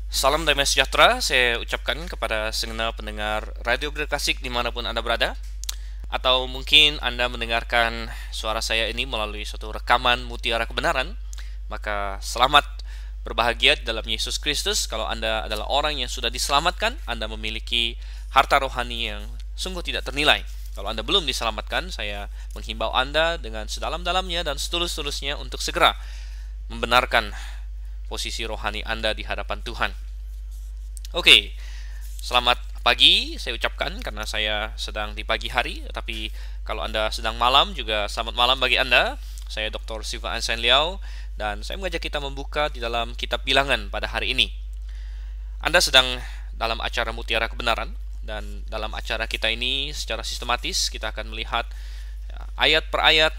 Salam damai sejahtera saya ucapkan kepada segenap pendengar Radio Berkasih dimanapun Anda berada. Atau mungkin Anda mendengarkan suara saya ini melalui suatu rekaman Mutiara Kebenaran. Maka selamat berbahagia di dalam Yesus Kristus. Kalau Anda adalah orang yang sudah diselamatkan, Anda memiliki harta rohani yang sungguh tidak ternilai. Kalau Anda belum diselamatkan, saya menghimbau Anda dengan sedalam-dalamnya dan setulus-tulusnya untuk segera membenarkan posisi rohani Anda di hadapan Tuhan. Oke, selamat pagi saya ucapkan karena saya sedang di pagi hari. Tapi kalau Anda sedang malam juga selamat malam bagi Anda. Saya Dr. Siva Ansan Liao dan saya mengajak kita membuka di dalam kitab Bilangan pada hari ini. Anda sedang dalam acara Mutiara Kebenaran, dan dalam acara kita ini secara sistematis kita akan melihat ayat per ayat,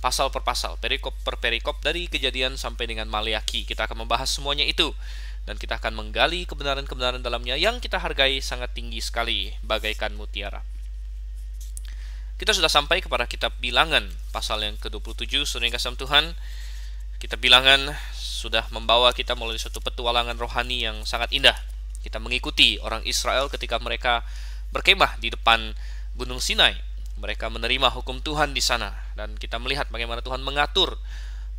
pasal per pasal, perikop per perikop dari Kejadian sampai dengan Maleakhi. Kita akan membahas semuanya itu dan kita akan menggali kebenaran-kebenaran dalamnya yang kita hargai sangat tinggi sekali bagaikan mutiara. Kita sudah sampai kepada kitab Bilangan pasal yang ke-27. Saudara yang kasih Tuhan, kitab Bilangan sudah membawa kita melalui suatu petualangan rohani yang sangat indah. Kita mengikuti orang Israel ketika mereka berkemah di depan Gunung Sinai. Mereka menerima hukum Tuhan di sana, dan kita melihat bagaimana Tuhan mengatur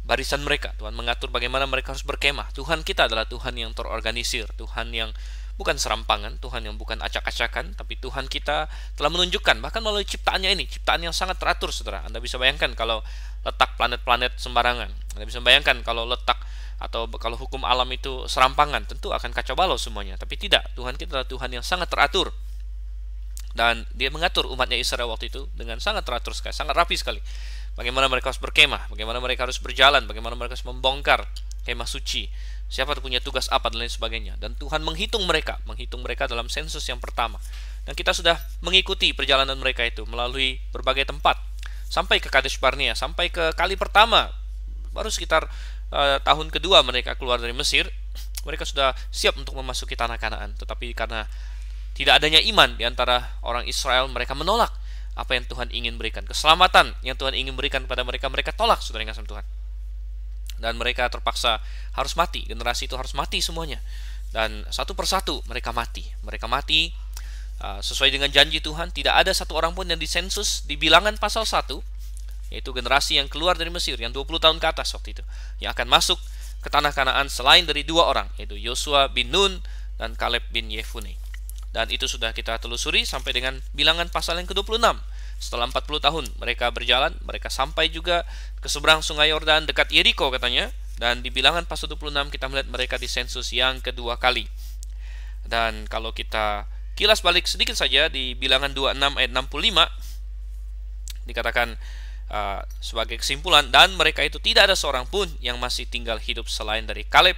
barisan mereka. Tuhan mengatur bagaimana mereka harus berkemah. Tuhan kita adalah Tuhan yang terorganisir, Tuhan yang bukan serampangan, Tuhan yang bukan acak-acakan, tapi Tuhan kita telah menunjukkan bahkan melalui ciptaannya ini, ciptaan yang sangat teratur, saudara. Anda bisa bayangkan kalau letak planet-planet sembarangan. Anda bisa bayangkan kalau letak atau kalau hukum alam itu serampangan, tentu akan kacau balau semuanya. Tapi tidak, Tuhan kita adalah Tuhan yang sangat teratur. Dan dia mengatur umatnya Israel waktu itu dengan sangat teratur sekali, sangat rapi sekali. Bagaimana mereka harus berkemah, bagaimana mereka harus berjalan, bagaimana mereka harus membongkar kemah suci, siapa punya tugas apa dan lain sebagainya. Dan Tuhan menghitung mereka dalam sensus yang pertama. Dan kita sudah mengikuti perjalanan mereka itu melalui berbagai tempat sampai ke Kadesh Barnea, sampai ke kali pertama. Baru sekitar tahun kedua mereka keluar dari Mesir, mereka sudah siap untuk memasuki tanah Kanaan. Tetapi karena tidak adanya iman di antara orang Israel, mereka menolak apa yang Tuhan ingin berikan. Keselamatan yang Tuhan ingin berikan kepada mereka, mereka tolak, saudara yang kasih Tuhan. Dan mereka terpaksa harus mati. Generasi itu harus mati semuanya. Dan satu persatu mereka mati. Mereka mati sesuai dengan janji Tuhan. Tidak ada satu orang pun yang disensus di Bilangan pasal 1, yaitu generasi yang keluar dari Mesir, yang 20 tahun ke atas waktu itu, yang akan masuk ke tanah Kanaan selain dari dua orang, yaitu Yosua bin Nun dan Kaleb bin Yefune. Dan itu sudah kita telusuri sampai dengan Bilangan pasal yang ke-26. Setelah 40 tahun mereka berjalan, mereka sampai juga ke seberang sungai Yordan dekat Yeriko katanya. Dan di Bilangan pasal 26 kita melihat mereka disensus yang kedua kali. Dan kalau kita kilas balik sedikit saja di Bilangan 26 ayat 65, dikatakan sebagai kesimpulan, dan mereka itu tidak ada seorang pun yang masih tinggal hidup selain dari Kaleb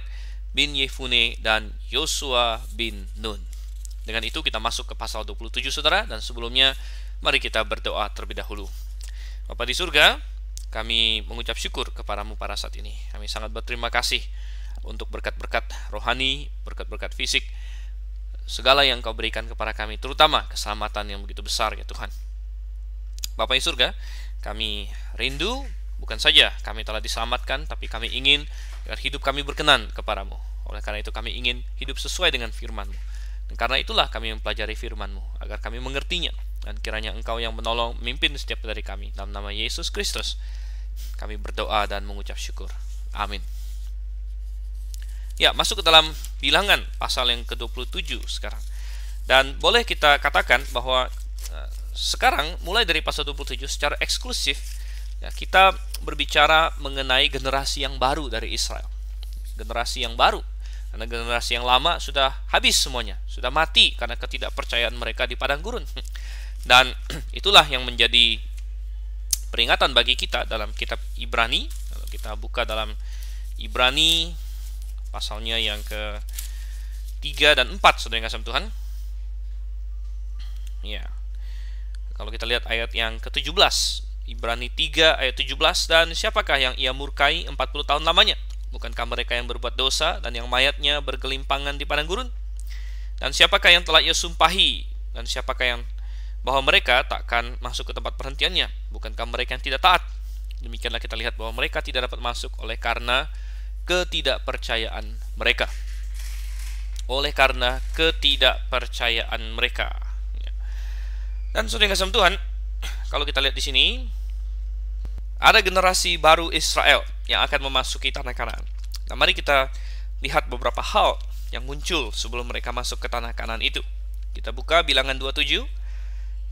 bin Yefune dan Yosua bin Nun. Dengan itu kita masuk ke pasal 27, saudara. Dan sebelumnya mari kita berdoa terlebih dahulu. Bapa di surga, kami mengucap syukur kepadamu pada saat ini. Kami sangat berterima kasih untuk berkat-berkat rohani, berkat-berkat fisik, segala yang kau berikan kepada kami, terutama keselamatan yang begitu besar ya Tuhan. Bapa di surga, kami rindu bukan saja kami telah diselamatkan, tapi kami ingin agar hidup kami berkenan kepadamu. Oleh karena itu kami ingin hidup sesuai dengan firman-Mu. Dan karena itulah kami mempelajari firman-Mu, agar kami mengertinya. Dan kiranya Engkau yang menolong, memimpin setiap dari kami. Dalam nama Yesus Kristus kami berdoa dan mengucap syukur. Amin. Ya, masuk ke dalam Bilangan pasal yang ke-27 sekarang. Dan boleh kita katakan bahwa sekarang mulai dari pasal 27 secara eksklusif ya, kita berbicara mengenai generasi yang baru dari Israel. Generasi yang baru. Karena generasi yang lama sudah habis semuanya, sudah mati karena ketidakpercayaan mereka di padang gurun. Dan itulah yang menjadi peringatan bagi kita dalam kitab Ibrani. Kalau kita buka dalam Ibrani pasalnya yang ke-3 dan 4, saudara yang kasih Tuhan. Ya. Kalau kita lihat ayat yang ke-17, Ibrani 3 ayat 17, dan siapakah yang ia murkai 40 tahun lamanya? Bukankah mereka yang berbuat dosa dan yang mayatnya bergelimpangan di padang gurun? Dan siapakah yang telah ia sumpahi? Dan siapakah yang bahwa mereka takkan masuk ke tempat perhentiannya? Bukankah mereka yang tidak taat? Demikianlah kita lihat bahwa mereka tidak dapat masuk oleh karena ketidakpercayaan mereka. oleh karena ketidakpercayaan mereka. Dan saudara yang kasih Tuhan, kalau kita lihat di sini, ada generasi baru Israel yang akan memasuki tanah Kanaan. Nah, mari kita lihat beberapa hal yang muncul sebelum mereka masuk ke tanah Kanaan itu. Kita buka Bilangan 27.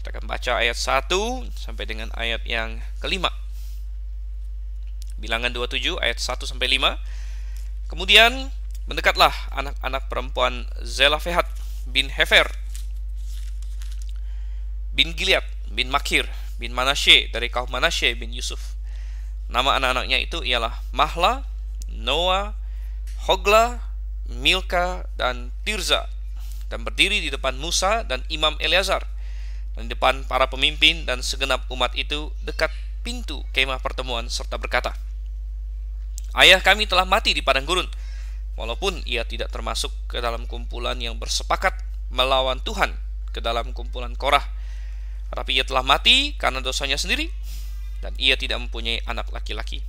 Kita akan baca ayat 1 sampai dengan ayat yang kelima. Bilangan 27 ayat 1 sampai 5. Kemudian mendekatlah anak-anak perempuan Zelafehat bin Hefer bin Gilead bin Makir bin Manasye dari kaum Manasye bin Yusuf. Nama anak-anaknya itu ialah Mahla, Noah, Hogla, Milka, dan Tirza, dan berdiri di depan Musa dan Imam Eleazar, dan di depan para pemimpin dan segenap umat itu dekat pintu kemah pertemuan, serta berkata, ayah kami telah mati di padang gurun, walaupun ia tidak termasuk ke dalam kumpulan yang bersepakat melawan Tuhan ke dalam kumpulan Korah, tetapi ia telah mati karena dosanya sendiri, dan ia tidak mempunyai anak laki-laki.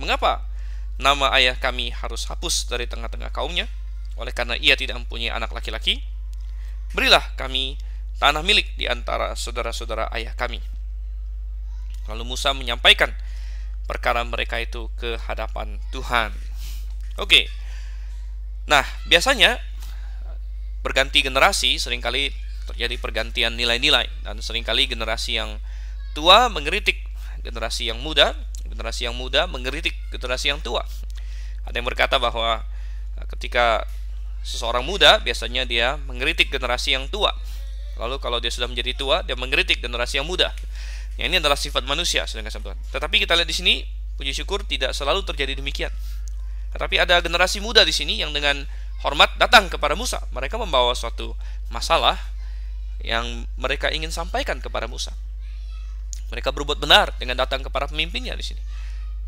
Mengapa nama ayah kami harus hapus dari tengah-tengah kaumnya? Oleh karena ia tidak mempunyai anak laki-laki, berilah kami tanah milik di antara saudara-saudara ayah kami. Lalu Musa menyampaikan perkara mereka itu ke hadapan Tuhan. Oke. Nah, biasanya berganti generasi seringkali terjadi pergantian nilai-nilai, dan seringkali generasi yang tua mengkritik generasi yang muda, generasi yang muda mengkritik generasi yang tua. Ada yang berkata bahwa ketika seseorang muda biasanya dia mengkritik generasi yang tua, lalu kalau dia sudah menjadi tua dia mengkritik generasi yang muda. Ini adalah sifat manusia, saudara Tuhan. Tetapi kita lihat di sini, puji syukur tidak selalu terjadi demikian. Tetapi ada generasi muda di sini yang dengan hormat datang kepada Musa. Mereka membawa suatu masalah yang mereka ingin sampaikan kepada Musa. Mereka berbuat benar dengan datang kepada pemimpinnya di sini.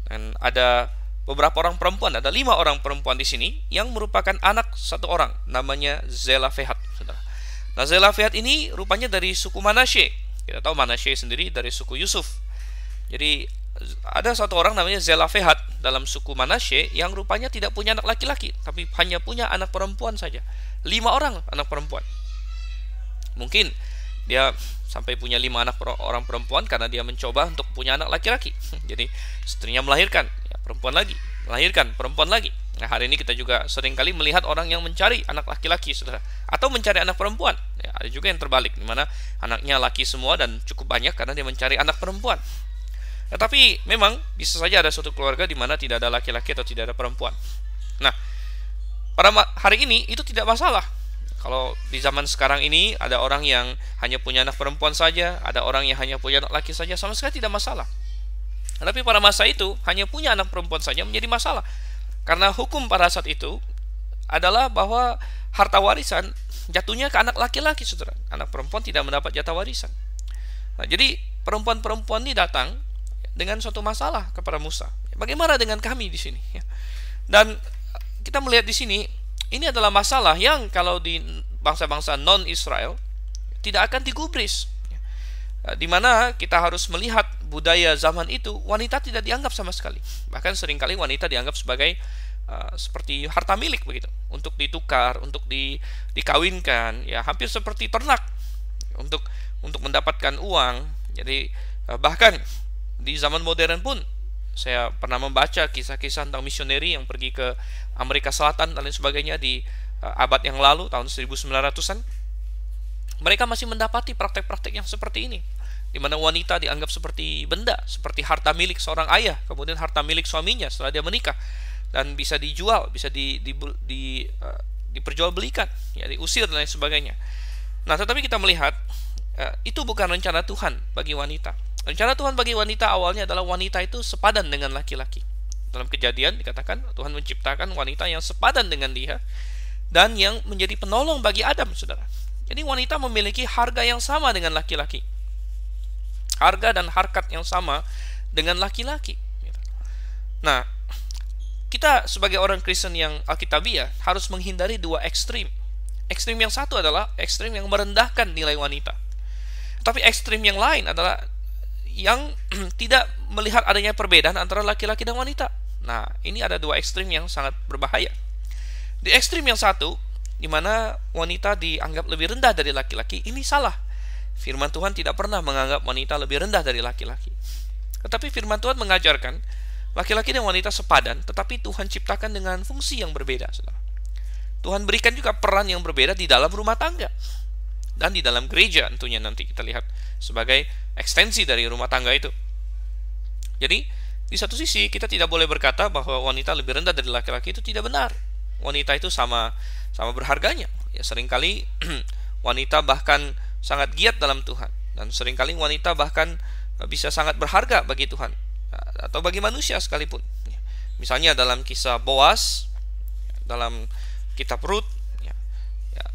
Dan ada beberapa orang perempuan, ada 5 orang perempuan di sini yang merupakan anak satu orang, namanya Zelafehat, saudara. Nah, Zelafehat ini rupanya dari suku Manasye. Kita tahu Manasye sendiri dari suku Yusuf. Jadi ada satu orang namanya Zelafehat dalam suku Manasye yang rupanya tidak punya anak laki-laki, tapi hanya punya anak perempuan saja. 5 orang anak perempuan. Mungkin dia sampai punya 5 orang perempuan karena dia mencoba untuk punya anak laki-laki. Jadi istrinya melahirkan, ya, perempuan lagi, melahirkan perempuan lagi. Nah, hari ini kita juga seringkali melihat orang yang mencari anak laki-laki, saudara, atau mencari anak perempuan. Ya, ada juga yang terbalik, di mana anaknya laki semua dan cukup banyak karena dia mencari anak perempuan. Tetapi memang bisa saja ada suatu keluarga di mana tidak ada laki-laki atau tidak ada perempuan. Nah, pada hari ini itu tidak masalah. Kalau di zaman sekarang ini ada orang yang hanya punya anak perempuan saja, ada orang yang hanya punya anak laki saja, sama sekali tidak masalah. Tetapi pada masa itu hanya punya anak perempuan saja menjadi masalah. Karena hukum pada saat itu adalah bahwa harta warisan jatuhnya ke anak laki-laki, saudara. Anak perempuan tidak mendapat jatah warisan. Nah, jadi perempuan-perempuan ini datang dengan suatu masalah kepada Musa. Bagaimana dengan kami di sini? Dan kita melihat di sini, ini adalah masalah yang kalau di bangsa-bangsa non-Israel tidak akan digubris. Di mana kita harus melihat budaya zaman itu, wanita tidak dianggap sama sekali. Bahkan seringkali wanita dianggap sebagai seperti harta milik begitu, untuk ditukar, untuk dikawinkan, ya hampir seperti ternak untuk mendapatkan uang. Jadi bahkan di zaman modern pun saya pernah membaca kisah-kisah tentang misioneri yang pergi ke Amerika Selatan dan lain sebagainya di abad yang lalu, tahun 1900-an. Mereka masih mendapati praktek-praktek yang seperti ini, di mana wanita dianggap seperti benda, seperti harta milik seorang ayah, kemudian harta milik suaminya setelah dia menikah, dan bisa dijual, bisa diperjualbelikan, ya, diusir dan lain sebagainya. Nah, tetapi kita melihat itu bukan rencana Tuhan bagi wanita. Rencana Tuhan bagi wanita awalnya adalah wanita itu sepadan dengan laki-laki. Dalam Kejadian dikatakan Tuhan menciptakan wanita yang sepadan dengan dia dan yang menjadi penolong bagi Adam, saudara. Jadi wanita memiliki harga yang sama dengan laki-laki. Harga dan harkat yang sama dengan laki-laki. Nah, kita sebagai orang Kristen yang Alkitabiah harus menghindari 2 ekstrim. Ekstrim yang satu adalah ekstrim yang merendahkan nilai wanita. Tapi ekstrim yang lain adalah yang tidak melihat adanya perbedaan antara laki-laki dan wanita. Nah, ini ada 2 ekstrim yang sangat berbahaya. Di ekstrim yang satu, di mana wanita dianggap lebih rendah dari laki-laki, ini salah. Firman Tuhan tidak pernah menganggap wanita lebih rendah dari laki-laki. Tetapi firman Tuhan mengajarkan laki-laki dan wanita sepadan, tetapi Tuhan ciptakan dengan fungsi yang berbeda, saudara. Tuhan berikan juga peran yang berbeda di dalam rumah tangga dan di dalam gereja, tentunya nanti kita lihat sebagai ekstensi dari rumah tangga itu. Jadi di satu sisi kita tidak boleh berkata bahwa wanita lebih rendah dari laki-laki, itu tidak benar. Wanita itu sama berharganya. Ya, seringkali wanita bahkan sangat giat dalam Tuhan, dan seringkali wanita bahkan bisa sangat berharga bagi Tuhan atau bagi manusia sekalipun. Misalnya dalam kisah Boas, dalam kitab Rut,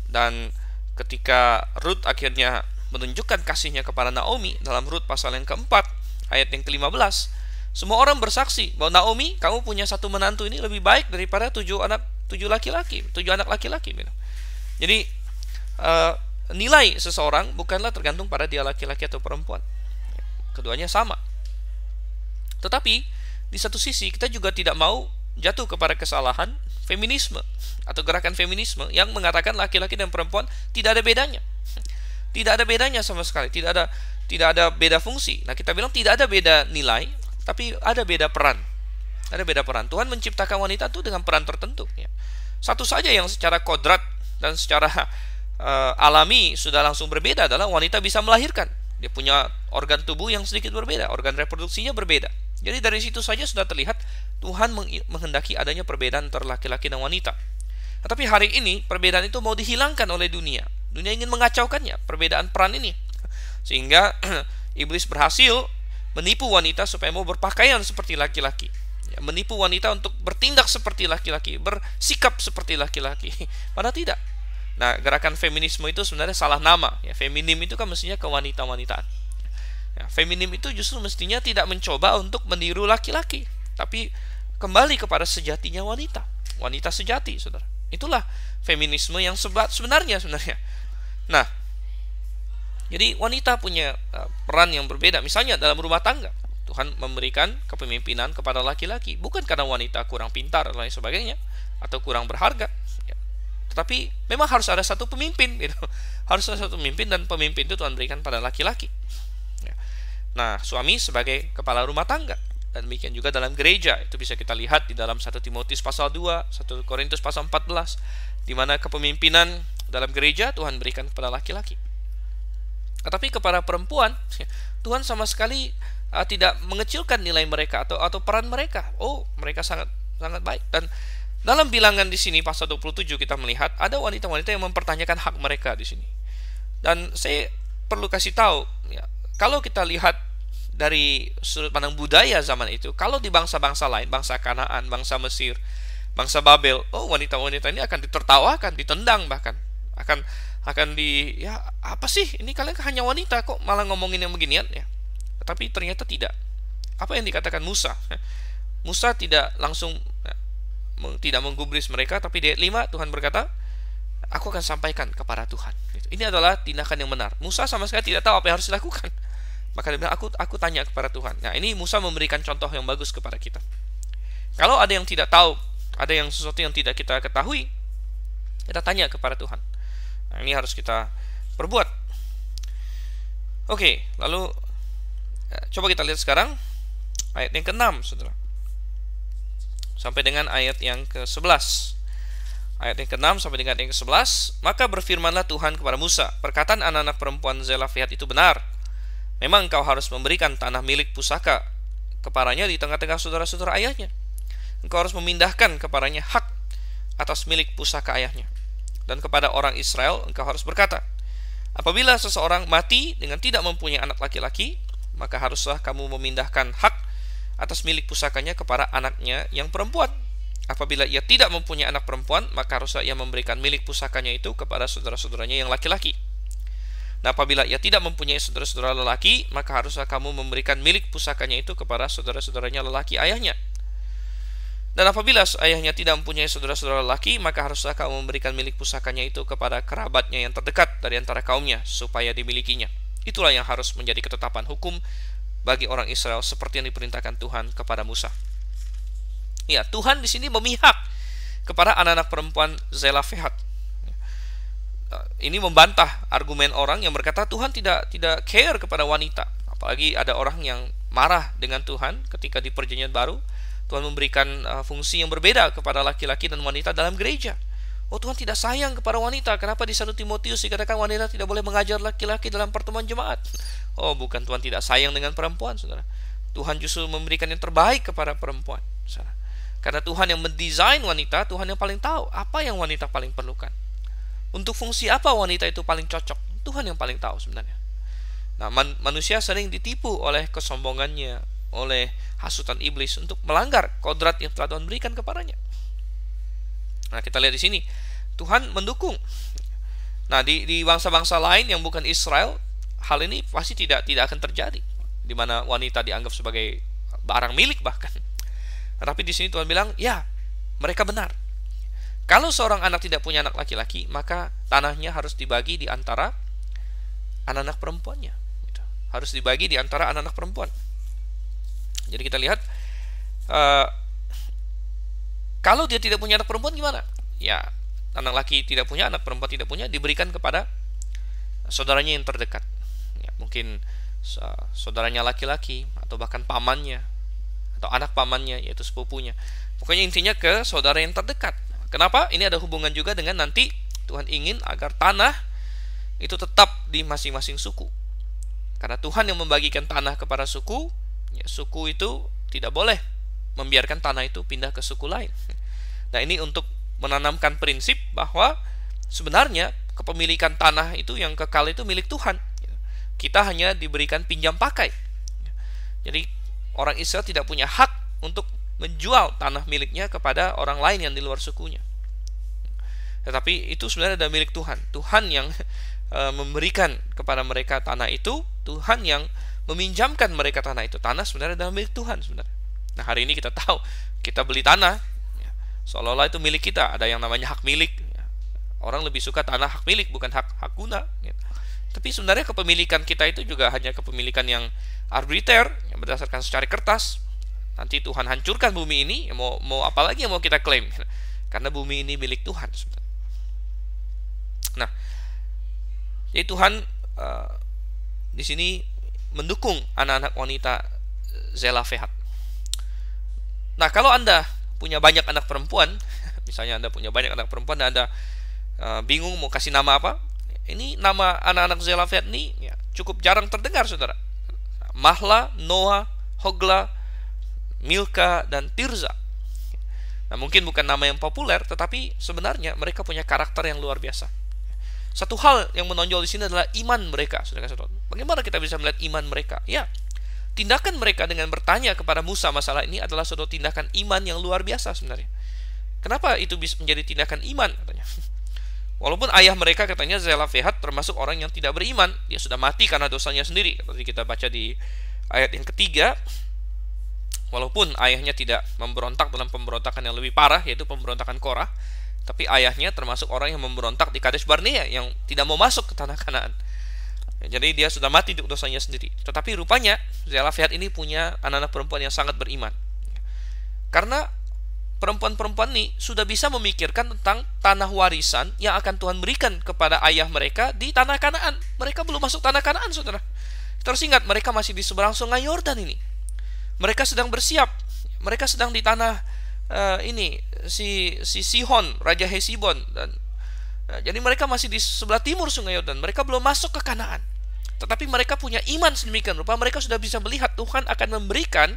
dan ketika Rut akhirnya menunjukkan kasihnya kepada Naomi dalam Rut pasal yang keempat ayat yang ke-15, semua orang bersaksi bahwa Naomi, kamu punya satu menantu ini lebih baik daripada 7 anak laki-laki. Jadi nilai seseorang bukanlah tergantung pada dia laki-laki atau perempuan. Keduanya sama. Tetapi di satu sisi kita juga tidak mau jatuh kepada kesalahan feminisme atau gerakan feminisme yang mengatakan laki-laki dan perempuan tidak ada bedanya. Tidak ada bedanya sama sekali, tidak ada beda fungsi. Nah, kita bilang tidak ada beda nilai, tapi ada beda peran. Ada beda peran. Tuhan menciptakan wanita itu dengan peran tertentu. Satu saja yang secara kodrat dan secara alami sudah langsung berbeda adalah wanita bisa melahirkan. Dia punya organ tubuh yang sedikit berbeda, organ reproduksinya berbeda. Jadi dari situ saja sudah terlihat Tuhan menghendaki adanya perbedaan antara laki-laki dan wanita. Tetapi hari ini perbedaan itu mau dihilangkan oleh dunia. Dunia ingin mengacaukannya, perbedaan peran ini. Sehingga iblis berhasil menipu wanita supaya mau berpakaian seperti laki-laki. Menipu wanita untuk bertindak seperti laki-laki, bersikap seperti laki-laki. Padahal tidak. Nah, gerakan feminisme itu sebenarnya salah nama. Feminim itu kan mestinya kewanita-wanitaan. Feminim itu justru mestinya tidak mencoba untuk meniru laki-laki, tapi kembali kepada sejatinya wanita. Wanita sejati, saudara. Itulah feminisme yang sebenarnya. Nah, jadi wanita punya peran yang berbeda. Misalnya dalam rumah tangga, Tuhan memberikan kepemimpinan kepada laki-laki, bukan karena wanita kurang pintar dan lain sebagainya atau kurang berharga. Tetapi memang harus ada satu pemimpin, gitu. Harus ada satu pemimpin, dan pemimpin itu Tuhan berikan pada laki-laki. Nah, suami sebagai kepala rumah tangga, dan demikian juga dalam gereja. Itu bisa kita lihat di dalam 1 Timotius pasal 2, 1 Korintus pasal 14, di mana kepemimpinan dalam gereja Tuhan berikan kepada laki-laki. Tetapi kepada perempuan, Tuhan sama sekali tidak mengecilkan nilai mereka atau peran mereka. Oh, mereka sangat baik. Dan dalam bilangan di sini pasal 27 kita melihat ada wanita-wanita yang mempertanyakan hak mereka di sini. Dan saya perlu kasih tahu, kalau kita lihat dari sudut pandang budaya zaman itu, kalau di bangsa-bangsa lain, bangsa Kanaan, bangsa Mesir, bangsa Babel, wanita-wanita ini akan ditertawakan, ditendang, bahkan akan apa sih, ini kalian hanya wanita kok malah ngomongin yang beginian, ya. Tapi ternyata tidak. Apa yang dikatakan Musa? Musa tidak langsung tidak menggubris mereka, tapi di ayat 5 Tuhan berkata, aku akan sampaikan kepada Tuhan. Ini adalah tindakan yang benar. Musa sama sekali tidak tahu apa yang harus dilakukan. Maka dia bilang, aku tanya kepada Tuhan. Nah, ini Musa memberikan contoh yang bagus kepada kita. Kalau ada yang tidak tahu, ada yang sesuatu yang tidak kita ketahui, kita tanya kepada Tuhan. Nah, ini harus kita perbuat. Oke, lalu coba kita lihat sekarang ayat yang ke-6, saudara, sampai dengan ayat yang ke-11. Ayat yang ke-6 sampai dengan ayat yang ke-11. Maka berfirmanlah Tuhan kepada Musa, perkataan anak-anak perempuan Zelafehat itu benar. Memang engkau harus memberikan tanah milik pusaka kepadanya di tengah-tengah saudara-saudara ayahnya. Engkau harus memindahkan kepadanya hak atas milik pusaka ayahnya. Dan kepada orang Israel engkau harus berkata, apabila seseorang mati dengan tidak mempunyai anak laki-laki, maka haruslah kamu memindahkan hak atas milik pusakanya kepada anaknya yang perempuan. Apabila ia tidak mempunyai anak perempuan, maka haruslah ia memberikan milik pusakanya itu kepada saudara-saudaranya yang laki-laki. Nah, apabila ia tidak mempunyai saudara-saudara lelaki, maka haruslah kamu memberikan milik pusakanya itu kepada saudara-saudaranya lelaki ayahnya. Dan apabila ayahnya tidak mempunyai saudara-saudara lelaki, maka haruslah kamu memberikan milik pusakanya itu kepada kerabatnya yang terdekat dari antara kaumnya, supaya dimilikinya. Itulah yang harus menjadi ketetapan hukum bagi orang Israel seperti yang diperintahkan Tuhan kepada Musa. Ya, Tuhan di sini memihak kepada anak-anak perempuan Zelafehat. ini membantah argumen orang yang berkata Tuhan tidak care kepada wanita. Apalagi ada orang yang marah dengan Tuhan ketika di Perjanjian Baru Tuhan memberikan fungsi yang berbeda kepada laki-laki dan wanita dalam gereja. Oh, Tuhan tidak sayang kepada wanita. Kenapa di 1 Timotius dikatakan wanita tidak boleh mengajar laki-laki dalam pertemuan jemaat? Oh, bukan Tuhan tidak sayang dengan perempuan, saudara. Tuhan justru memberikan yang terbaik kepada perempuan, saudara. Karena Tuhan yang mendesain wanita, Tuhan yang paling tahu apa yang wanita paling perlukan. Untuk fungsi apa wanita itu paling cocok, Tuhan yang paling tahu sebenarnya. Nah, manusia sering ditipu oleh kesombongannya, oleh hasutan iblis untuk melanggar kodrat yang telah Tuhan berikan kepadanya. Nah, kita lihat di sini Tuhan mendukung. Nah, di bangsa-bangsa lain yang bukan Israel, hal ini pasti tidak akan terjadi, di mana wanita dianggap sebagai barang milik bahkan. Nah, tapi di sini Tuhan bilang, ya, mereka benar. Kalau seorang anak tidak punya anak laki-laki, maka tanahnya harus dibagi di antara anak-anak perempuannya. Harus dibagi di antara anak-anak perempuan. Jadi kita lihat, kalau dia tidak punya anak perempuan gimana? Ya, anak laki tidak punya, anak perempuan tidak punya, diberikan kepada saudaranya yang terdekat. Ya, mungkin saudaranya laki-laki, atau bahkan pamannya, atau anak pamannya, yaitu sepupunya. Pokoknya intinya ke saudara yang terdekat. Kenapa? Ini ada hubungan juga dengan nanti Tuhan ingin agar tanah itu tetap di masing-masing suku. Karena Tuhan yang membagikan tanah kepada suku, ya, suku itu tidak boleh membiarkan tanah itu pindah ke suku lain. Nah, ini untuk menanamkan prinsip bahwa sebenarnya kepemilikan tanah itu yang kekal itu milik Tuhan. Kita hanya diberikan pinjam pakai. Jadi orang Israel tidak punya hak untuk menjual tanah miliknya kepada orang lain yang di luar sukunya. Tetapi itu sebenarnya adalah milik Tuhan. Tuhan yang memberikan kepada mereka tanah itu, Tuhan yang meminjamkan mereka tanah itu. Tanah sebenarnya adalah milik Tuhan sebenarnya. Nah, hari ini kita tahu, kita beli tanah, ya, seolah-olah itu milik kita. Ada yang namanya hak milik. Ya. Orang lebih suka tanah hak milik, bukan hak guna. Ya. Tapi sebenarnya kepemilikan kita itu juga hanya kepemilikan yang arbitrary, yang berdasarkan secara kertas. Nanti Tuhan hancurkan bumi ini, ya mau apa lagi yang mau kita klaim? Ya. Karena bumi ini milik Tuhan sebenarnya. Nah, jadi Tuhan di sini mendukung anak-anak wanita Zelafehat. Nah, kalau Anda punya banyak anak perempuan, misalnya Anda punya banyak anak perempuan dan Anda bingung mau kasih nama apa, ini nama anak-anak Zelafehat ini ya, cukup jarang terdengar, saudara. Mahla, Noah, Hogla, Milka, dan Tirza. Nah, mungkin bukan nama yang populer, tetapi sebenarnya mereka punya karakter yang luar biasa. Satu hal yang menonjol di sini adalah iman mereka, saudara-saudara. Bagaimana kita bisa melihat iman mereka? Ya, tindakan mereka dengan bertanya kepada Musa masalah ini adalah suatu tindakan iman yang luar biasa sebenarnya. Kenapa itu bisa menjadi tindakan iman? Katanya. Walaupun ayah mereka katanya Zelafehat termasuk orang yang tidak beriman, dia sudah mati karena dosanya sendiri. Seperti kita baca di ayat yang ketiga, walaupun ayahnya tidak memberontak dalam pemberontakan yang lebih parah, yaitu pemberontakan Korah, tapi ayahnya termasuk orang yang memberontak di Kadesh Barnea, yang tidak mau masuk ke tanah Kanaan. Jadi dia sudah mati untuk dosanya sendiri. Tetapi rupanya Zelafehat ini punya anak-anak perempuan yang sangat beriman. Karena perempuan-perempuan ini sudah bisa memikirkan tentang tanah warisan yang akan Tuhan berikan kepada ayah mereka di tanah Kanaan. Mereka belum masuk tanah Kanaan, saudara. Terus ingat, mereka masih di seberang sungai Yordan ini. Mereka sedang bersiap. Mereka sedang di tanah si Sihon, Raja Hesibon, dan jadi mereka masih di sebelah timur sungai Yordan. Mereka belum masuk ke Kanaan. Tetapi mereka punya iman sedemikian rupa, mereka sudah bisa melihat Tuhan akan memberikan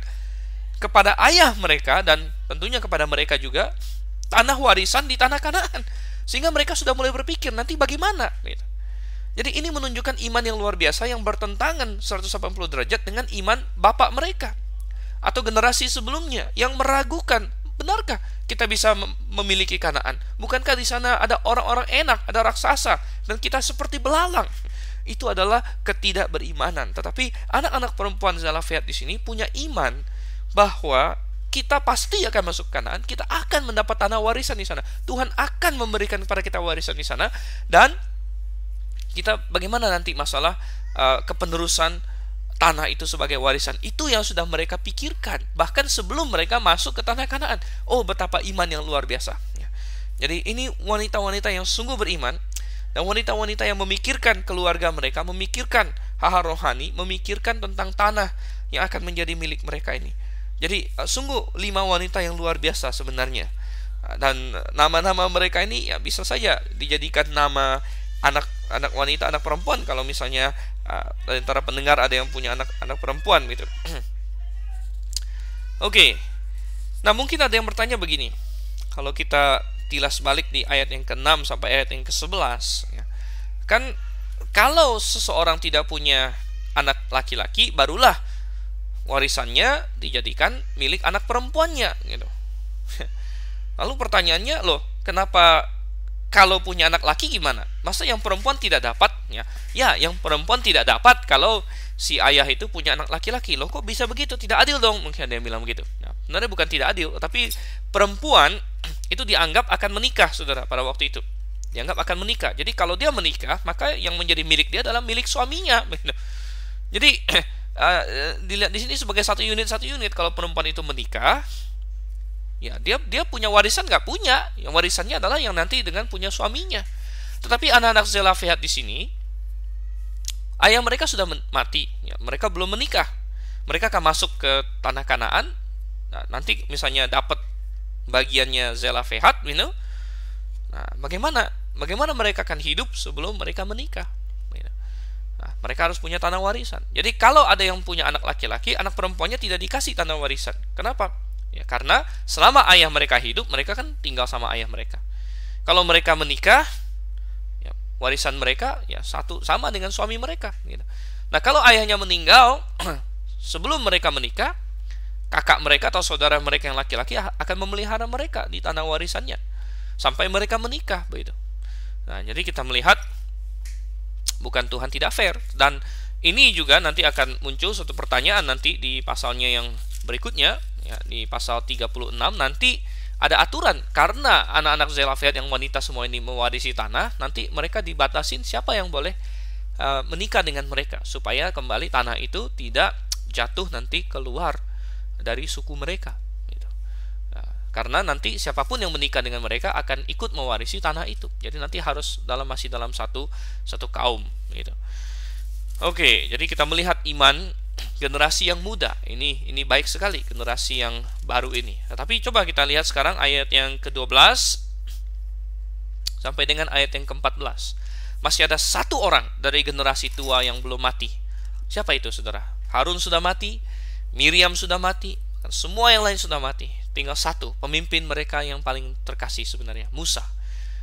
kepada ayah mereka dan tentunya kepada mereka juga tanah warisan di tanah Kanaan. Sehingga mereka sudah mulai berpikir nanti bagaimana gitu. Jadi ini menunjukkan iman yang luar biasa yang bertentangan 180 derajat dengan iman bapak mereka atau generasi sebelumnya yang meragukan, benarkah kita bisa memiliki Kanaan? Bukankah di sana ada orang-orang enak, ada raksasa, dan kita seperti belalang? Itu adalah ketidakberimanan. Tetapi anak-anak perempuan Zelafehat di sini punya iman bahwa kita pasti akan masuk Kanaan, kita akan mendapat tanah warisan di sana. Tuhan akan memberikan kepada kita warisan di sana, dan kita bagaimana nanti masalah kepenerusan tanah itu sebagai warisan, itu yang sudah mereka pikirkan bahkan sebelum mereka masuk ke tanah Kanaan. Oh, betapa iman yang luar biasa. Jadi ini wanita-wanita yang sungguh beriman, Dan wanita-wanita yang memikirkan keluarga mereka, memikirkan hal-hal rohani, memikirkan tentang tanah yang akan menjadi milik mereka ini. Jadi sungguh 5 wanita yang luar biasa sebenarnya. Dan nama-nama mereka ini ya bisa saja dijadikan nama anak wanita, anak perempuan, kalau misalnya dari antara pendengar ada yang punya anak perempuan gitu. Oke. Nah, mungkin ada yang bertanya begini. Kalau kita tilas balik di ayat yang ke-6 sampai ayat yang ke-11 ya. Kan kalau seseorang tidak punya anak laki-laki, barulah warisannya dijadikan milik anak perempuannya gitu. Lalu pertanyaannya, loh, kenapa kalau punya anak laki gimana? Masa yang perempuan tidak dapat? Ya, yang perempuan tidak dapat kalau si ayah itu punya anak laki-laki. Loh, kok bisa begitu? Tidak adil dong. Mungkin ada yang bilang begitu. Nah, sebenarnya bukan tidak adil, tapi perempuan itu dianggap akan menikah, saudara, pada waktu itu. Dianggap akan menikah. Jadi kalau dia menikah, maka yang menjadi milik dia adalah milik suaminya. Jadi dilihat di sini sebagai satu unit. Kalau perempuan itu menikah, ya dia punya warisan nggak punya. Yang warisannya adalah yang nanti dengan punya suaminya. Tetapi anak-anak Zelafehat di sini, ayah mereka sudah mati, ya, mereka belum menikah. Mereka akan masuk ke tanah Kanaan. Nah, nanti misalnya dapat bagiannya Zelafehat, Nah, bagaimana mereka akan hidup sebelum mereka menikah? Nah, mereka harus punya tanah warisan. Jadi kalau ada yang punya anak laki-laki, anak perempuannya tidak dikasih tanah warisan. Kenapa? Ya, karena selama ayah mereka hidup, mereka kan tinggal sama ayah mereka. Kalau mereka menikah, ya, warisan mereka ya sama dengan suami mereka. Nah, kalau ayahnya meninggal sebelum mereka menikah, kakak mereka atau saudara mereka yang laki-laki akan memelihara mereka di tanah warisannya sampai mereka menikah, begitu. Nah, jadi kita melihat bukan Tuhan tidak fair. Dan ini juga nanti akan muncul suatu pertanyaan nanti di pasalnya yang berikutnya, ya, di pasal 36 nanti ada aturan, karena anak-anak Zelafehat yang wanita semua ini mewarisi tanah, nanti mereka dibatasin siapa yang boleh menikah dengan mereka, supaya kembali tanah itu tidak jatuh nanti keluar dari suku mereka gitu. Nah, karena nanti siapapun yang menikah dengan mereka akan ikut mewarisi tanah itu. Jadi nanti harus masih dalam satu kaum gitu. Oke, jadi kita melihat iman generasi yang muda. Ini baik sekali, generasi yang baru ini. Tapi coba kita lihat sekarang ayat yang ke-12 sampai dengan ayat yang ke-14. Masih ada satu orang dari generasi tua yang belum mati. Siapa itu, saudara? Harun sudah mati, Miriam sudah mati, semua yang lain sudah mati. Tinggal satu, pemimpin mereka yang paling terkasih sebenarnya, Musa.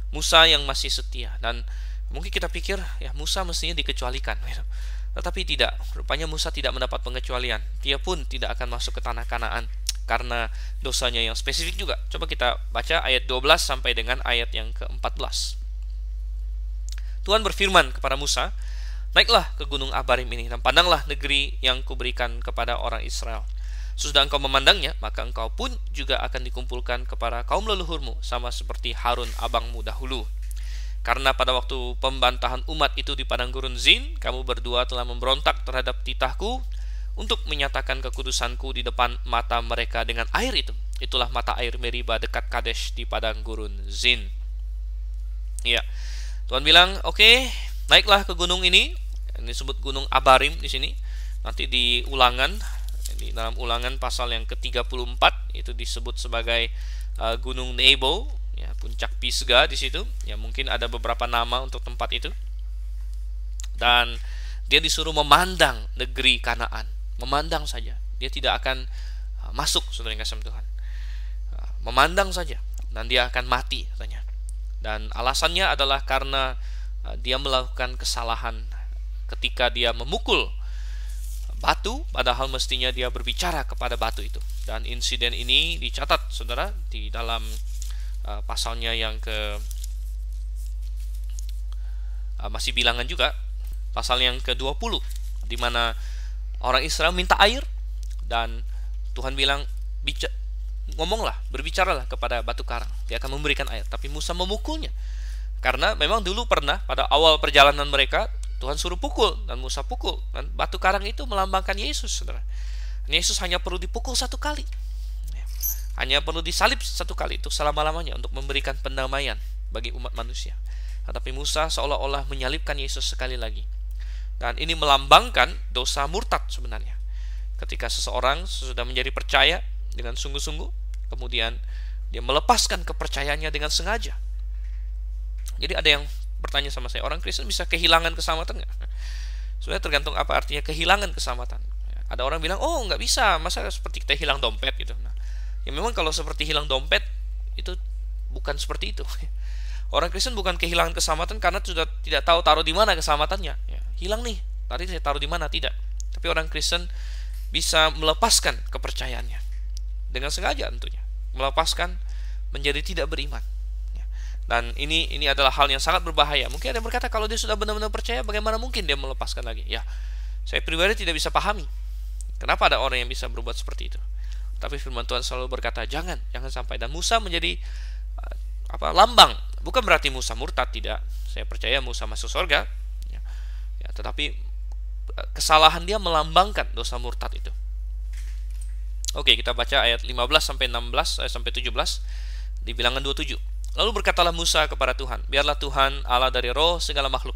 Musa yang masih setia. Dan mungkin kita pikir, ya Musa mestinya dikecualikan. Tetapi tidak, rupanya Musa tidak mendapat pengecualian. Dia pun tidak akan masuk ke tanah Kanaan karena dosanya yang spesifik juga. Coba kita baca ayat 12 sampai dengan ayat yang ke-14. Tuhan berfirman kepada Musa, "Naiklah ke gunung Abarim ini dan pandanglah negeri yang kuberikan kepada orang Israel. Sesudah engkau memandangnya, maka engkau pun juga akan dikumpulkan kepada kaum leluhurmu, sama seperti Harun abangmu dahulu. Karena pada waktu pembantahan umat itu di padang gurun Zin, kamu berdua telah memberontak terhadap titahku untuk menyatakan kekudusanku di depan mata mereka dengan air itu. Itulah mata air Meriba dekat Kadesh di padang gurun Zin." Ya, Tuhan bilang, oke, naiklah ke gunung ini. Ini disebut gunung Abarim di sini. Nanti di Ulangan, di dalam Ulangan pasal yang ke-34 itu disebut sebagai gunung Nebo, ya, puncak Pisgah di situ. Ya, mungkin ada beberapa nama untuk tempat itu. Dan dia disuruh memandang negeri Kanaan, memandang saja. Dia tidak akan masuk, saudara yang kasih Tuhan. Memandang saja, dan dia akan mati katanya. Dan alasannya adalah karena dia melakukan kesalahan ketika dia memukul batu, padahal mestinya dia berbicara kepada batu itu. Dan insiden ini dicatat, saudara, di dalam pasalnya yang masih bilangan juga, pasal yang ke-20, di mana orang Israel minta air dan Tuhan bilang, ngomonglah, berbicaralah kepada batu karang, dia akan memberikan air. Tapi Musa memukulnya, karena memang dulu pernah pada awal perjalanan mereka Tuhan suruh pukul, dan Musa pukul, dan batu karang itu melambangkan Yesus, saudara. Yesus hanya perlu dipukul satu kali, hanya perlu disalib satu kali untuk selama-lamanya, untuk memberikan pendamaian bagi umat manusia. Tetapi Musa seolah-olah menyalibkan Yesus sekali lagi. Dan ini melambangkan dosa murtad sebenarnya. Ketika seseorang sudah menjadi percaya dengan sungguh-sungguh, kemudian dia melepaskan kepercayaannya dengan sengaja. Jadi ada yang bertanya sama saya, orang Kristen bisa kehilangan keselamatan nggak? Sebenarnya tergantung apa artinya kehilangan keselamatan. Ada orang bilang, oh nggak bisa, masa seperti kita hilang dompet gitu. Nah, ya memang kalau seperti hilang dompet, itu bukan seperti itu. Orang Kristen bukan kehilangan keselamatan karena sudah tidak tahu taruh di mana keselamatannya. Ya, hilang nih, tadi saya taruh di mana, tidak. Tapi orang Kristen bisa melepaskan kepercayaannya dengan sengaja tentunya, melepaskan menjadi tidak beriman. Ya. Dan ini adalah hal yang sangat berbahaya. Mungkin ada yang berkata, kalau dia sudah benar-benar percaya, bagaimana mungkin dia melepaskan lagi? Ya, saya pribadi tidak bisa pahami kenapa ada orang yang bisa berbuat seperti itu. Tapi firman Tuhan selalu berkata, jangan sampai. Dan Musa menjadi lambang. Bukan berarti Musa murtad, tidak. Saya percaya Musa masuk surga. Ya, tetapi kesalahan dia melambangkan dosa murtad itu. Oke, kita baca ayat 15 sampai 16 sampai 17 di Bilangan 27. Lalu berkatalah Musa kepada Tuhan, biarlah Tuhan Allah dari roh segala makhluk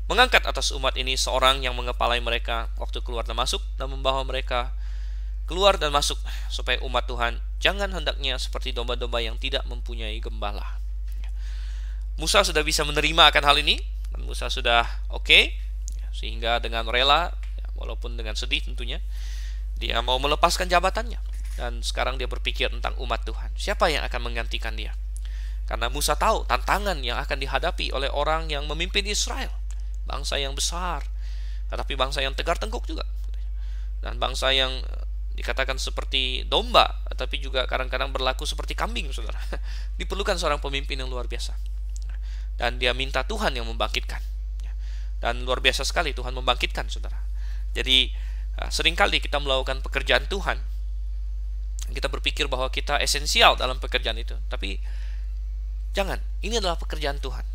mengangkat atas umat ini seorang yang mengepalai mereka waktu keluar dan masuk, dan membawa mereka keluar dan masuk, supaya umat Tuhan jangan hendaknya seperti domba-domba yang tidak mempunyai gembala. Musa sudah bisa menerima akan hal ini, dan Musa sudah oke, sehingga dengan rela, walaupun dengan sedih tentunya, dia mau melepaskan jabatannya. Dan sekarang dia berpikir tentang umat Tuhan, siapa yang akan menggantikan dia. Karena Musa tahu tantangan yang akan dihadapi oleh orang yang memimpin Israel, bangsa yang besar, tetapi bangsa yang tegar tengkuk juga, dan bangsa yang dikatakan seperti domba, tapi juga kadang-kadang berlaku seperti kambing, saudara. Diperlukan seorang pemimpin yang luar biasa. Dan dia minta Tuhan yang membangkitkan. Dan luar biasa sekali Tuhan membangkitkan, saudara. Jadi seringkali kita melakukan pekerjaan Tuhan, kita berpikir bahwa kita esensial dalam pekerjaan itu. Tapi jangan, ini adalah pekerjaan Tuhan.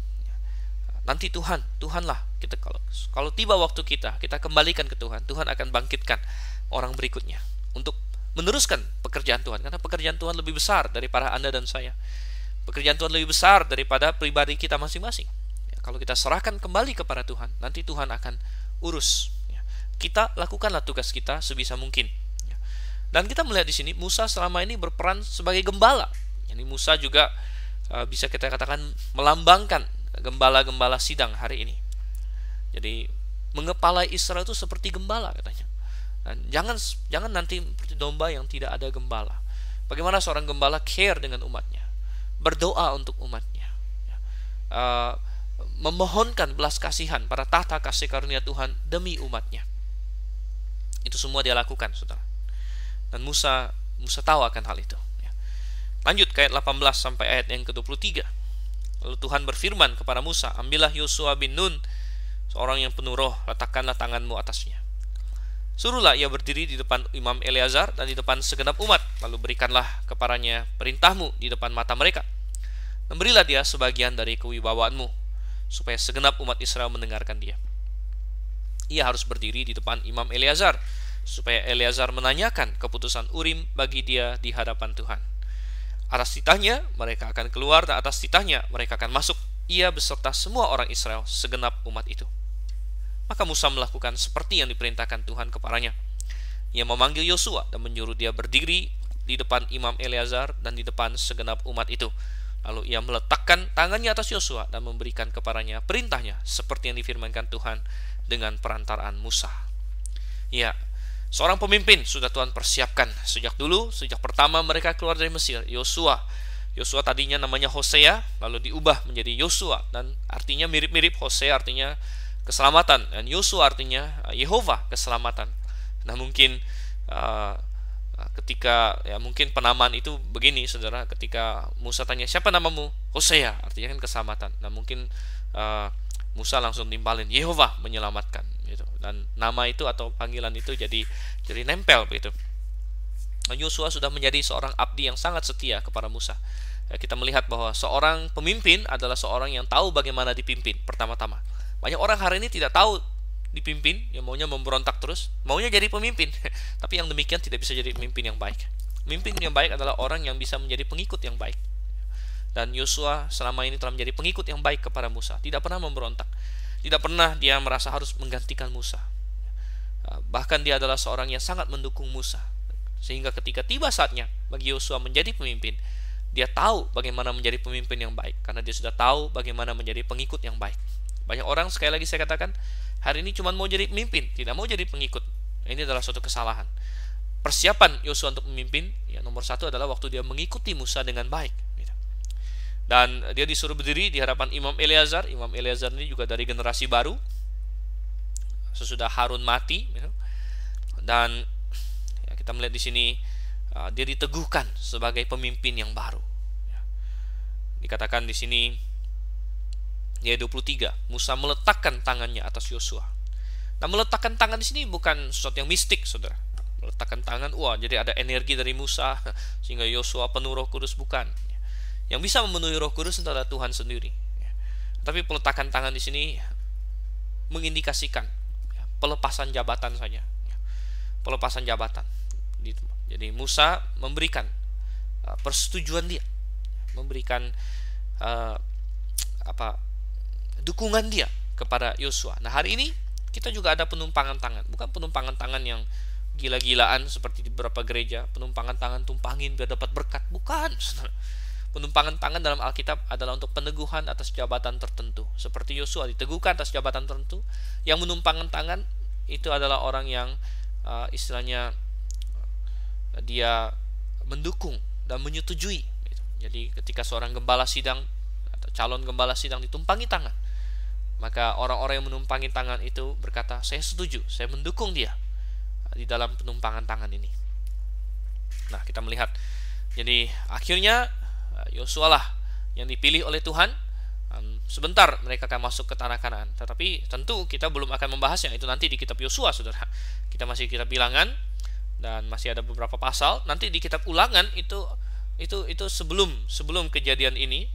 Nanti Tuhanlah kita, kalau tiba waktu kita kembalikan ke Tuhan, Tuhan akan bangkitkan orang berikutnya untuk meneruskan pekerjaan Tuhan. Karena pekerjaan Tuhan lebih besar daripada Anda dan saya. Pekerjaan Tuhan lebih besar daripada pribadi kita masing-masing. Ya, kalau kita serahkan kembali kepada Tuhan, nanti Tuhan akan urus. Ya, kita lakukanlah tugas kita sebisa mungkin. Ya. Dan kita melihat di sini Musa selama ini berperan sebagai gembala. Jadi Musa juga bisa kita katakan melambangkan gembala-gembala sidang hari ini. Jadi mengepalai Israel itu seperti gembala katanya. Dan jangan nanti seperti domba yang tidak ada gembala. Bagaimana seorang gembala care dengan umatnya, berdoa untuk umatnya, memohonkan belas kasihan pada tahta kasih karunia Tuhan demi umatnya. Itu semua dia lakukan, saudara. Dan Musa tahu akan hal itu. Lanjut ke ayat 18 sampai ayat yang ke-23. Lalu Tuhan berfirman kepada Musa, ambillah Yosua bin Nun, seorang yang penuh roh, letakkanlah tanganmu atasnya. Suruhlah ia berdiri di depan Imam Eleazar dan di depan segenap umat, lalu berikanlah kepadanya perintahmu di depan mata mereka. Dan berilah dia sebagian dari kewibawaanmu, supaya segenap umat Israel mendengarkan dia. Ia harus berdiri di depan Imam Eleazar, supaya Eleazar menanyakan keputusan Urim bagi dia di hadapan Tuhan. Atas titahnya mereka akan keluar, dan atas titahnya mereka akan masuk, ia beserta semua orang Israel, segenap umat itu. Maka Musa melakukan seperti yang diperintahkan Tuhan kepadanya. Ia memanggil Yosua dan menyuruh dia berdiri di depan Imam Eleazar dan di depan segenap umat itu. Lalu ia meletakkan tangannya atas Yosua dan memberikan kepadanya perintahnya seperti yang difirmankan Tuhan dengan perantaraan Musa. Ya, seorang pemimpin sudah Tuhan persiapkan sejak dulu, sejak pertama mereka keluar dari Mesir. Yosua tadinya namanya Hosea, lalu diubah menjadi Yosua, dan artinya mirip-mirip. Hosea artinya keselamatan, dan Yosua artinya Yehova keselamatan. Nah mungkin ketika mungkin penamaan itu begini, saudara, ketika Musa tanya siapa namamu, Hosea, artinya kan keselamatan. Nah mungkin Musa langsung nimpalin Yehova menyelamatkan gitu. Dan nama itu atau panggilan itu jadi nempel begitu. Nah, Yosua sudah menjadi seorang abdi yang sangat setia kepada Musa. Kita melihat bahwa seorang pemimpin adalah seorang yang tahu bagaimana dipimpin pertama-tama. Banyak orang hari ini tidak tahu dipimpin, yang maunya memberontak terus, maunya jadi pemimpin. Tapi yang demikian tidak bisa jadi pemimpin yang baik. Pemimpin yang baik adalah orang yang bisa menjadi pengikut yang baik. Dan Yosua selama ini telah menjadi pengikut yang baik kepada Musa, tidak pernah memberontak, tidak pernah dia merasa harus menggantikan Musa. Bahkan dia adalah seorang yang sangat mendukung Musa. Sehingga ketika tiba saatnya bagi Yosua menjadi pemimpin, dia tahu bagaimana menjadi pemimpin yang baik, karena dia sudah tahu bagaimana menjadi pengikut yang baik. Banyak orang, sekali lagi saya katakan, hari ini cuma mau jadi pemimpin, tidak mau jadi pengikut. Ini adalah suatu kesalahan. Persiapan Yosua untuk memimpin, ya, nomor satu adalah waktu dia mengikuti Musa dengan baik. Dan dia disuruh berdiri di hadapan Imam Eleazar. Imam Eleazar ini juga dari generasi baru, sesudah Harun mati, dan ya, kita melihat di sini dia diteguhkan sebagai pemimpin yang baru. Dikatakan di sini di ayat 23, Musa meletakkan tangannya atas Yosua. Nah, meletakkan tangan di sini bukan sesuatu yang mistik, saudara. Meletakkan tangan, wah, jadi ada energi dari Musa sehingga Yosua penuh Roh Kudus, bukan. Yang bisa memenuhi Roh Kudus adalah Tuhan sendiri. Tapi peletakan tangan di sini mengindikasikan pelepasan jabatan saja, pelepasan jabatan. Jadi Musa memberikan persetujuan dia, memberikan dukungan dia kepada Yosua. Nah, hari ini kita juga ada penumpangan tangan, bukan penumpangan tangan yang gila-gilaan seperti di beberapa gereja, penumpangan tangan tumpangin biar dapat berkat, bukan. Penumpangan tangan dalam Alkitab adalah untuk peneguhan atas jabatan tertentu. Seperti Yosua diteguhkan atas jabatan tertentu. Yang menumpangkan tangan itu adalah orang yang istilahnya dia mendukung dan menyetujui. Jadi ketika seorang gembala sidang atau calon gembala sidang ditumpangi tangan, maka orang-orang yang menumpangi tangan itu berkata, saya setuju, saya mendukung dia di dalam penumpangan tangan ini. Nah, kita melihat, jadi akhirnya Yosua lah yang dipilih oleh Tuhan. Sebentar mereka akan masuk ke tanah Kanaan. Tetapi tentu kita belum akan membahasnya, itu nanti di kitab Yosua, saudara. Kita masih kitab Bilangan dan masih ada beberapa pasal. Nanti di kitab Ulangan itu sebelum kejadian ini,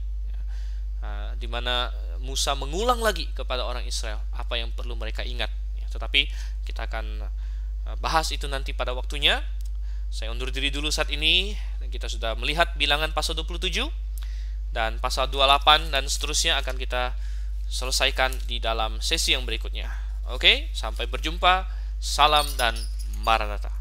di mana Musa mengulang lagi kepada orang Israel apa yang perlu mereka ingat. Tetapi kita akan bahas itu nanti pada waktunya. Saya undur diri dulu saat ini, dan kita sudah melihat Bilangan pasal 27 dan pasal 28 dan seterusnya akan kita selesaikan di dalam sesi yang berikutnya. Oke, sampai berjumpa. Salam dan Maranatha.